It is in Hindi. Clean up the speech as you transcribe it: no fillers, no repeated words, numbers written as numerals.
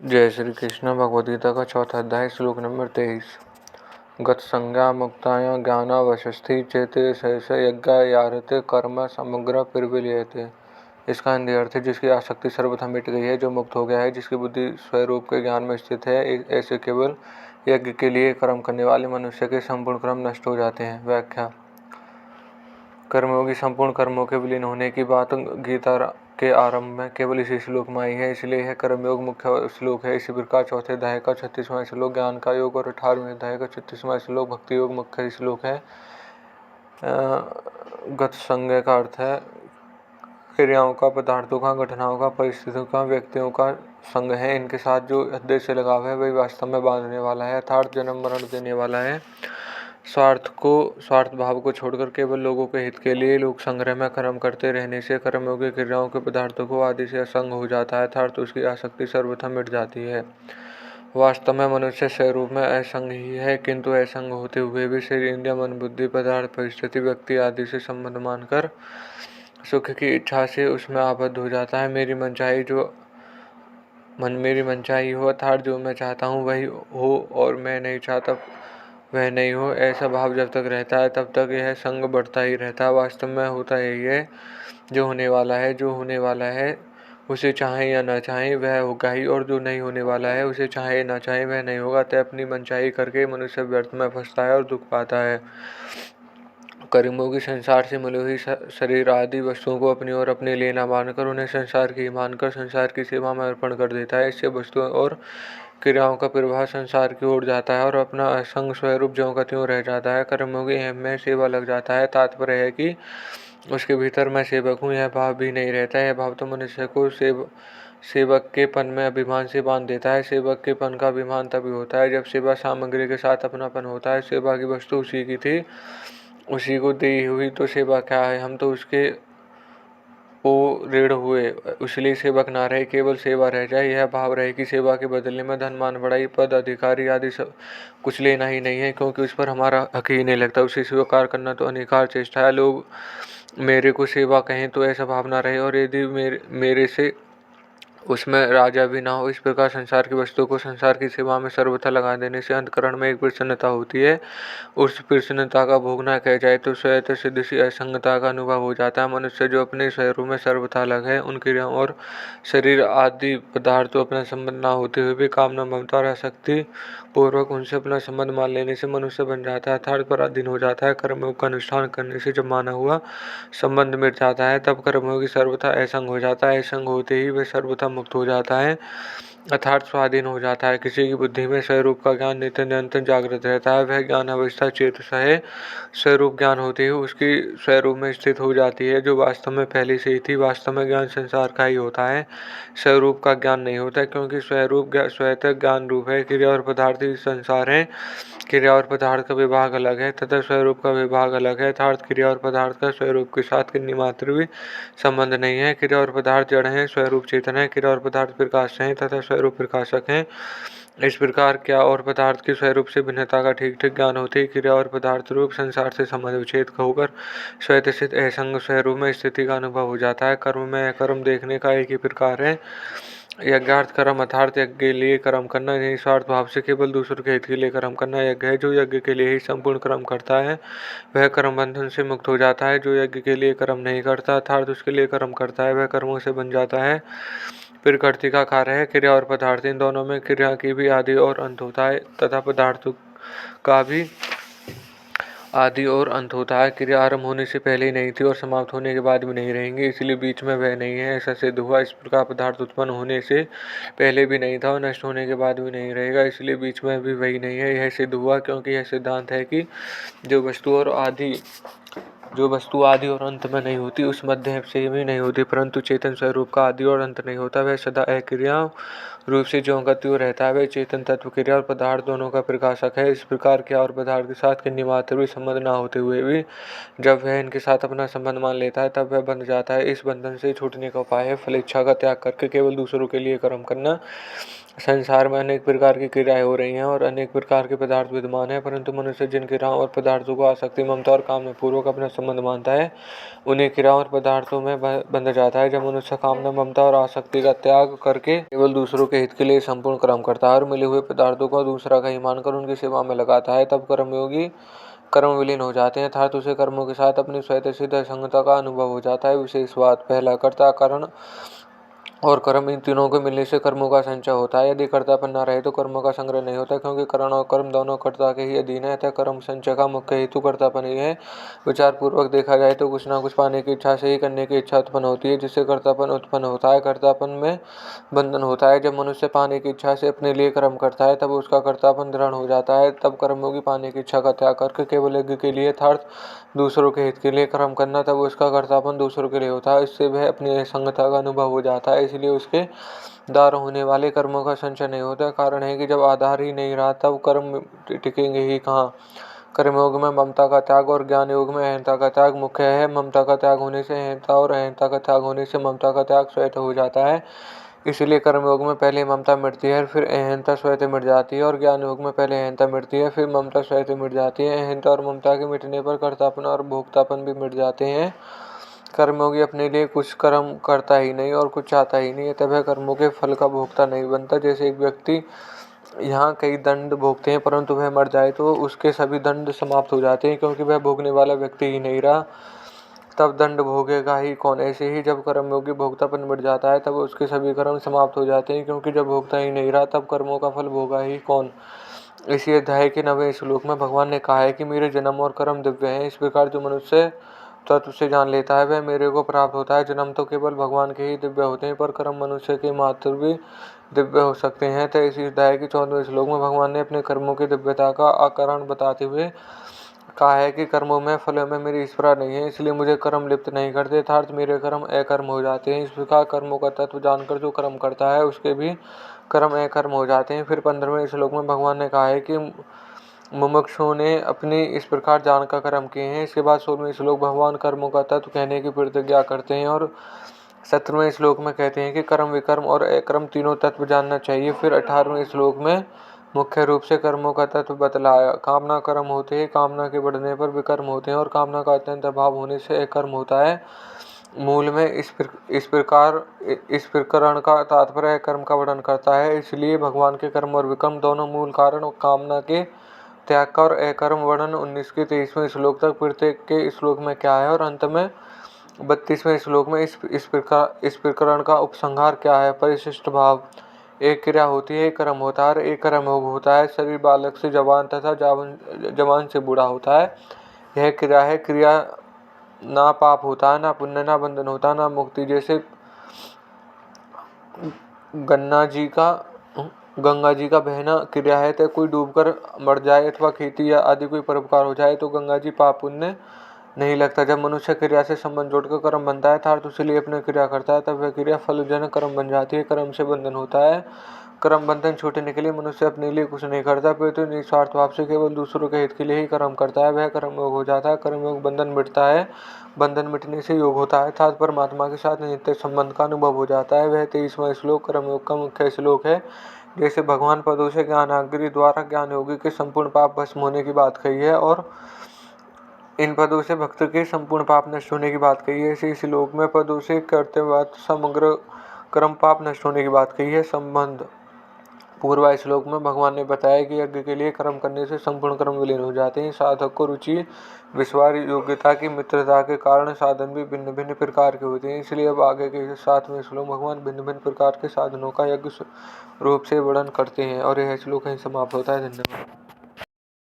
जय श्री कृष्ण। भगवद गीता का चौथा अध्याय श्लोक नंबर 23। गत संज्ञा मुक्ताया ज्ञानावशस्थि चेते सहस यज्ञ यारते कर्म समग्र पिर्विलियते। इसका हिंदी अर्थ है, जिसकी आसक्ति सर्वथा मिट गई है, जो मुक्त हो गया है, जिसकी बुद्धि स्वरूप के ज्ञान में स्थित है, ऐसे केवल यज्ञ के लिए कर्म करने वाले मनुष्य के संपूर्ण कर्म नष्ट हो जाते हैं। व्याख्या। कर्मयोगी संपूर्ण कर्मों के विलीन होने की बात गीता के आरंभ में केवल इसी श्लोक में आई है, इसलिए यह कर्मयोग मुख्य श्लोक है। इसी प्रकार चौथे अध्याय का 36वां श्लोक ज्ञान का योग और 18वें अध्याय का 36वां श्लोक भक्ति योग मुख्य श्लोक है। गत संज्ञा का अर्थ है क्रियाओं का, पदार्थों का, घटनाओं का, परिस्थितियों का, व्यक्तियों का संग है। इनके साथ जो हृदय से लगाव है वही वास्तव में बांधने वाला है, अर्थात जन्म मरण देने वाला है। स्वार्थ भाव को छोड़कर केवल लोगों के हित के लिए लोक संग्रह में कर्म करते रहने से कर्मयोगी क्रियाओं के पदार्थों को आदि से असंग हो जाता है, अर्थात उसकी आसक्ति सर्वथा मिट जाती है। वास्तव में मनुष्य स्वरूप में असंग ही है, किंतु असंग होते हुए भी शरीर, इंद्रिय, मन, बुद्धि, पदार्थ, परिस्थिति, व्यक्ति आदि से संबंध मानकर सुख की इच्छा से उसमें आबद्ध हो जाता है। मेरी मनचाही हो, अर्थात जो मैं चाहता हूँ वही हो और मैं नहीं चाहता वह नहीं हो, ऐसा भाव जब तक रहता है तब तक यह संग बढ़ता ही रहता है। वास्तव में होता यही है, जो होने वाला है उसे चाहे या न चाहे वह होगा ही, और जो नहीं होने वाला है उसे चाहे या न चाहे वह नहीं होगा। तय अपनी मनचाही करके मनुष्य व्यर्थ में फंसता है और दुख पाता है। कर्मयोगी संसार से मिली हुई शरीर आदि वस्तुओं को अपनी ओर अपने लिए न मानकर उन्हें संसार की मानकर संसार की सेवा में अर्पण कर देता है। इससे वस्तुओं और क्रियाओं का प्रवाह संसार की ओर जाता है और अपना असंग स्वरूप ज्यों का त्यों रह जाता है। कर्मयोगी में सेवा लग जाता है, तात्पर्य है कि उसके भीतर मैं सेवक हूँ यह भाव भी नहीं रहता। यह भाव तो मनुष्य को सेवक के पन में अभिमान से बांध देता है। सेवक के पन का अभिमान तभी होता है जब सेवा सामग्री के साथ अपनापन होता है। सेवा की वस्तु उसी की थी, उसी को दी हुई, तो सेवा क्या है, हम तो उसके ऋण हुए, इसलिए सेवक ना रहे, केवल सेवा रह जाए। यह भाव रहे कि सेवा के बदले में धन, मान, बढ़ाई, पद, अधिकारी आदि सब कुछ लेना ही नहीं है, क्योंकि उस पर हमारा हक ही नहीं लगता। उसे स्वीकार करना तो अनिकार चेष्टा है। लोग मेरे को सेवा कहें तो ऐसा भावना रहे, और यदि मेरे से उसमें राजा भी ना हो। इस प्रकार संसार की वस्तु को संसार की सेवा में सर्वथा लगा देने से अंतकरण में एक प्रसन्नता होती है। उस प्रसन्नता का भोग न कह जाए तो स्वयं सिद्ध सी असंगता का अनुभव हो जाता है। मनुष्य जो अपने स्वरूप में सर्वथा अलग है, उन क्रियाओं और शरीर आदि पदार्थों अपना संबंध न होते हुए भी कामना, ममता और आसक्ति पूर्वक उनसे अपना संबंध मान लेने से मनुष्य बन जाता है, अर्थात पराधीन हो जाता है। कर्मयोग का अनुष्ठान करने से जब माना हुआ संबंध मिट जाता है तब कर्मयोगी सर्वथा असंग हो जाता है। असंग होते ही वह सर्वथा मुक्त हो जाता है, अर्थात स्वाधीन हो जाता है। किसी की बुद्धि में स्वरूप का ज्ञान नित्य निरंतर जागृत रहता है, वह ज्ञान अवस्था चेतस है। स्वरूप ज्ञान होते ही उसकी स्वरूप में स्थित हो जाती है, जो वास्तव में पहले से ही थी। वास्तव में ज्ञान संसार का ही होता है, स्वरूप का ज्ञान नहीं होता, क्योंकि स्वरूप स्वतः ज्ञान रूप है। क्रिया और पदार्थ ही संसार है। क्रिया और पदार्थ का विभाग अलग है तथा स्वरूप का विभाग अलग है, अर्थात क्रिया और पदार्थ का स्वरूप के साथ किन्हीं मात्र भी संबंध नहीं है। क्रिया और पदार्थ जड़ है, स्वरूप चेतन है। क्रिया और पदार्थ प्रकाश है तथा स्वरूप प्रकाशक है। इस प्रकार क्रिया और पदार्थ की स्वरूप से भिन्नता का ठीक ठीक ज्ञान होते ही क्रिया और पदार्थ रूप संसार से संबंध विच्छेद होकर स्वतः सिद्ध असंग स्वरूप में स्थिति का अनुभव हो जाता है। कर्म में अकर्म देखने का एक ही प्रकार है। यज्ञार्थ कर्म अर्थात यज्ञ के लिए कर्म करना, निस्वार्थ भाव से केवल दूसरों के हित के लिए कर्म करना यज्ञ है। जो यज्ञ के लिए ही संपूर्ण कर्म करता है वह कर्म बंधन से मुक्त हो जाता है। जो यज्ञ के लिए कर्म नहीं करता अर्थात उसके लिए कर्म करता है वह कर्मों से बन जाता है। प्रकृति का कार्य है। क्रिया और पदार्थ, इन दोनों में क्रिया की भी आदि और अंत होता है तथा पदार्थ का भी आदि और अंत होता है। क्रिया आरंभ होने से पहले ही नहीं थी और समाप्त होने के बाद भी नहीं रहेंगी, इसलिए बीच में वह नहीं है, ऐसा सिद्ध हुआ। इस प्रकार पदार्थ उत्पन्न होने से पहले भी नहीं था और नष्ट होने के बाद भी नहीं रहेगा, इसलिए बीच में भी वही नहीं है। यह सिद्ध हुआ क्योंकि यह सिद्धांत है कि जो वस्तु आदि और अंत में नहीं होती, उस मध्य से भी नहीं होती, परंतु चेतन स्वरूप का आदि और अंत नहीं होता, वह सदा अक्रिया रूप से ज्यों का त्यों रहता है। वह चेतन तत्व क्रिया और पदार्थ दोनों का प्रकाशक है। इस प्रकार क्रिया और पदार्थ के साथ किन्हीं मात्र भी संबंध न होते हुए भी जब वह इनके साथ अपना संबंध मान लेता है तब वह बंध जाता है। इस बंधन से छूटने का उपाय है फल इच्छा का त्याग करके केवल दूसरों के लिए कर्म करना। संसार में अनेक प्रकार की क्रियाएं हो रही हैं और अनेक प्रकार के पदार्थ विद्यमान हैं, परंतु मनुष्य जिन क्रियाओं और पदार्थों को आसक्ति, ममता और कामना पूर्वक अपना संबंध मानता है, उन्हीं क्रियाओं और पदार्थों में बंध जाता है। जब मनुष्य कामना, ममता और आसक्ति का त्याग करके केवल दूसरों के हित के लिए संपूर्ण कर्म करता है और मिले हुए पदार्थों को दूसरा का ही मानकर उनकी सेवा में लगाता है, तब कर्मयोगी कर्म विलीन हो जाते हैं, अर्थात उसे कर्मों के साथ अपनी स्वतः सिद्ध असंगता का अनुभव हो जाता है। विशेष बात, पहला, कर्ता, कारण और कर्म, इन तीनों के मिलने से कर्मों का संचय होता है। यदि कर्तापन न रहे तो कर्मों का संग्रह नहीं होता, क्योंकि करण और कर्म दोनों कर्ता के ही अधीन है, अतः कर्म संचय का मुख्य हेतु कर्तापन ही है। विचार पूर्वक देखा जाए तो कुछ न कुछ पाने की इच्छा से ही करने की इच्छा उत्पन्न होती है, जिससे कर्तापन उत्पन्न होता है। कर्तापन में बंधन होता है। जब मनुष्य पाने की इच्छा से अपने लिए कर्म करता है, तब उसका कर्तापन दृढ़ हो जाता है। तब कर्मयोगी पाने की इच्छा का त्याग करके केवल यज्ञ के लिए अर्थात दूसरों के हित के लिए कर्म करना, तब उसका कर्तापन दूसरों के लिए होता है। इससे वह अपनी असंगता का अनुभव हो जाता है, इसलिए उसके द्वारा होने वाले कर्मों का संचय नहीं होता। कारण है कि जब आधार ही नहीं रहा तब कर्म टिकेंगे ही कहाँ। कर्मयोग में ममता का त्याग और ज्ञान योग में अहंता का त्याग मुख्य है। ममता का त्याग होने से अहंता और अहंता का त्याग होने से ममता का त्याग स्वतः हो जाता है। इसलिए कर्मयोग में पहले ममता मिटती है, फिर अहंता स्वतः मिट जाती है, और ज्ञान योग में पहले अहंता मिटती है, फिर ममता स्वतः मिट जाती है। अहंता और ममता के मिटने पर कर्तापन और भोक्तापन भी मिट जाते हैं। कर्मयोगी अपने लिए कुछ कर्म करता ही नहीं और कुछ चाहता ही नहीं, अतः वह कर्मों के फल का भोक्ता नहीं बनता। जैसे एक व्यक्ति यहाँ कई दंड भोगते हैं, परंतु वह मर जाए तो उसके सभी दंड समाप्त हो जाते हैं, क्योंकि वह भोगने वाला व्यक्ति ही नहीं रहा, तब दंड भोगेगा ही कौन। ऐसे ही जब कर्मयोगी भोक्तापन मिट जाता है, तब उसके सभी कर्म समाप्त हो जाते हैं, क्योंकि जब भोगता ही नहीं रहा, तब कर्मों का फल भोगा ही कौन। इसी अध्याय के 9वें श्लोक में भगवान ने कहा है कि मेरे जन्म और कर्म दिव्य हैं। इस प्रकार जो मनुष्य तत्व से जान लेता है, वह मेरे को प्राप्त होता है। जन्म तो केवल भगवान के ही दिव्य होते हैं, पर कर्म मनुष्य के मात्र भी दिव्य हो सकते हैं। तो इसी अध्याय के 14वें श्लोक में भगवान ने अपने कर्मों की दिव्यता का आकरण बताते हुए कहा है कि कर्मों में, फलों में मेरी स्पृहा नहीं है, इसलिए मुझे कर्म लिप्त नहीं करते, अर्थात मेरे कर्म अकर्म हो जाते हैं। इस प्रकार कर्मों का तत्व जानकर जो कर्म करता है, उसके भी कर्म अकर्म हो जाते हैं। फिर 15वें श्लोक में भगवान ने कहा है कि मुमुक्षुओं ने अपनी इस प्रकार जानकर कर्म किए हैं। इसके बाद 16वें श्लोक भगवान कर्मों का तत्व कहने की प्रतिज्ञा करते हैं और 17वें श्लोक में कहते हैं कि कर्म, विकर्म और अकर्म तीनों तत्व जानना चाहिए। फिर 18वें श्लोक में मुख्य रूप से कर्मों का तत्व बतलाया। कामना कर्म होते हैं, कामना के बढ़ने पर विकर्म होते हैं, और कामना का अत्यंत अभाव होने से अकर्म होता है। मूल में इस प्रकरण का तात्पर्य कर्म का वर्णन करता है। इसलिए भगवान के कर्म और विकर्म दोनों मूल कारण और कामना के त्याग का और अकर्म वर्णन 19 के 23वें श्लोक तक, प्रत्येक के श्लोक में क्या है, और अंत में 32वें श्लोक में इस प्रकरण का उपसंहार क्या है। परिशिष्ट भाव, एक क्रिया होती है, एक कर्म होता है, एक कर्म योग होता है। शरीर बालक से जवान तथा जवान से बूढ़ा होता है, यह क्रिया है। क्रिया ना पाप होता है, ना पुण्य, ना बंधन होता, ना मुक्ति। जैसे गंगा जी का बहना क्रिया है, तो कोई डूबकर मर जाए अथवा खेती या आदि कोई परोपकार हो जाए तो गंगा जी पाप पुण्य नहीं लगता। जब मनुष्य क्रिया से संबंध जोड़कर कर्म बनता है, अर्थात उसके लिए अपने क्रिया करता है, तब वह क्रिया फलजनक कर्म बन जाती है। कर्म से बंधन होता है। कर्म बंधन छूटने के लिए मनुष्य अपने लिए कुछ नहीं करता, परंतु निस्वार्थ भाव से केवल दूसरों के हित के लिए ही कर्म करता है, वह कर्मयोग हो जाता है। कर्मयोग बंधन मिटता है, बंधन मिटने से योग होता है, अर्थात परमात्मा के साथ नित्य संबंध का अनुभव हो जाता है। वह 23वां श्लोक कर्मयोग का मुख्य श्लोक है। जैसे भगवान पदों से ज्ञानाग्नि द्वारा ज्ञान योगी के संपूर्ण पाप भस्म होने की बात कही है, और इन पदों से भक्त के संपूर्ण पाप नष्ट होने की बात कही है। इसी श्लोक में पदों से करते बाद समग्र कर्म पाप नष्ट होने की बात कही है। संबंध, पूर्व श्लोक में भगवान ने बताया कि यज्ञ के लिए कर्म करने से संपूर्ण कर्म विलीन हो जाते हैं। साधक को रुचि, विश्वास, योग्यता की मित्रता के कारण साधन भी भिन्न भिन्न प्रकार के होते हैं। इसलिए अब आगे के 7वें श्लोक भगवान भिन्न भिन्न प्रकार के साधनों का यज्ञ रूप से वर्णन करते हैं, और यह श्लोक यहीं समाप्त होता है। धन्यवाद।